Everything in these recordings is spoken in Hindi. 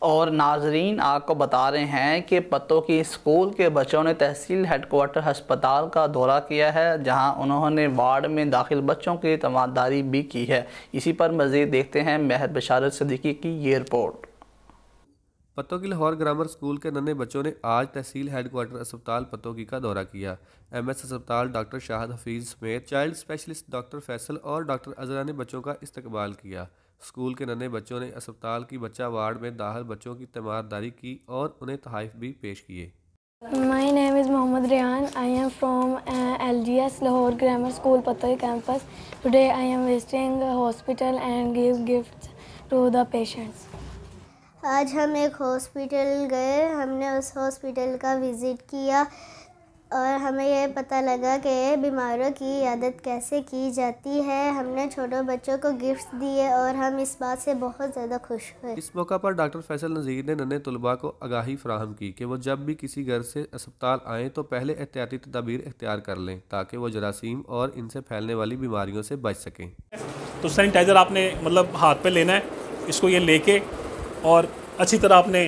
और नाजरीन आपको बता रहे हैं कि पत्तों की स्कूल के बच्चों ने तहसील हेडक्वार्टर अस्पताल का दौरा किया है, जहां उन्होंने वार्ड में दाखिल बच्चों की तमादारी भी की है। इसी पर मज़ीद देखते हैं महर बशारत सिद्दीकी की ये रिपोर्ट। पत्तों की लाहौर ग्रामर स्कूल के नन्हे बच्चों ने आज तहसील हेडक्वार्टर अस्पताल पत्तों का दौरा किया। एमएस अस्पताल डॉक्टर शाहिद हफीज समेत चाइल्ड स्पेशलिस्ट डॉक्टर फैसल और डॉक्टर अजरा ने बच्चों का इस्तकबाल किया। स्कूल के नन्हे बच्चों ने अस्पताल की बच्चा वार्ड में दाखिल बच्चों की तीमारदारी की और उन्हें तोहफ़े भी पेश किए। My name is Mohammad Rihan. I am from LGS Lahore Grammar School, Patoi campus. Today I am visiting a hospital and give gifts to the patients. आज हम एक हॉस्पिटल गए, हमने उस हॉस्पिटल का विज़िट किया और हमें यह पता लगा कि बीमारों की इयादत कैसे की जाती है। हमने छोटे बच्चों को गिफ्ट्स दिए और हम इस बात से बहुत ज़्यादा खुश हुए। इस मौका पर डॉक्टर फैसल नज़ीर ने नन्हे तलबा को आगाही फराहम की कि वो जब भी किसी घर से अस्पताल आएँ तो पहले एहतियाती तदाबीर इख्तियार कर लें ताकि वो जरासीम और इनसे फैलने वाली बीमारियों से बच सकें। तो सैनिटाइज़र आपने हाथ पे लेना है, इसको ये लेके और अच्छी तरह आपने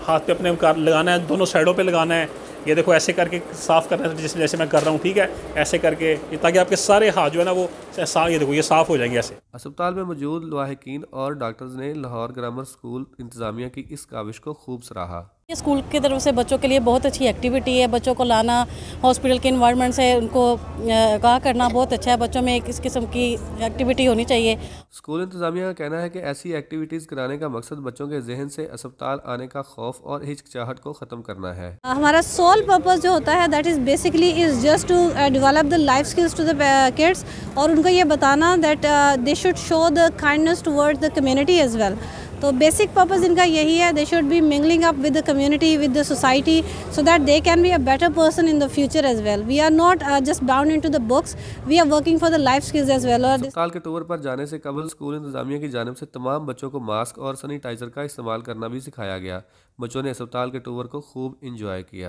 हाथ पे अपने लगाना है, दोनों साइडों पे लगाना है। ये देखो ऐसे करके साफ़ करना है, जैसे मैं कर रहा हूँ, ठीक है, ऐसे करके ताकि आपके सारे हाथ जो है ना वो ये देखो ये साफ़ हो जाएंगे ऐसे। अस्पताल में मौजूद लाहिकीन और डॉक्टर्स ने लाहौर ग्रामर स्कूल इंतज़ामिया की इस काविश को खूब सराहा। ये स्कूल की तरफ से बच्चों के लिए बहुत अच्छी एक्टिविटी है। बच्चों को लाना हॉस्पिटल के इन्वायरमेंट से उनको आगाह करना बहुत अच्छा है। बच्चों में एक इस किस्म की एक्टिविटी होनी चाहिए। स्कूल इंतज़ामिया का कहना है कि ऐसी एक्टिविटीज़ कराने का मकसद बच्चों के जहन से अस्पताल आने का खौफ और हिचकिचाहट को ख़त्म करना है। हमारा सोल पर्पस जो होता है that is basically is just to develop the life skills to the kids और उनको ये बताना that they should show the kindness towards the community as well. तो बेसिक पर्पस इनका यही है, they should be mingling up with the community, with the society, so that they can be a better person in the future as well. We are not just bound into the books, we are working for the life skills as well. अस्पताल के टूर पर जाने से कबल स्कूल इंतजामिया की जानिब से तमाम बच्चों को मास्क और सैनिटाइज़र का इस्तेमाल करना भी सिखाया गया। बच्चों ने अस्पताल के टूर को खूब इंजॉय किया।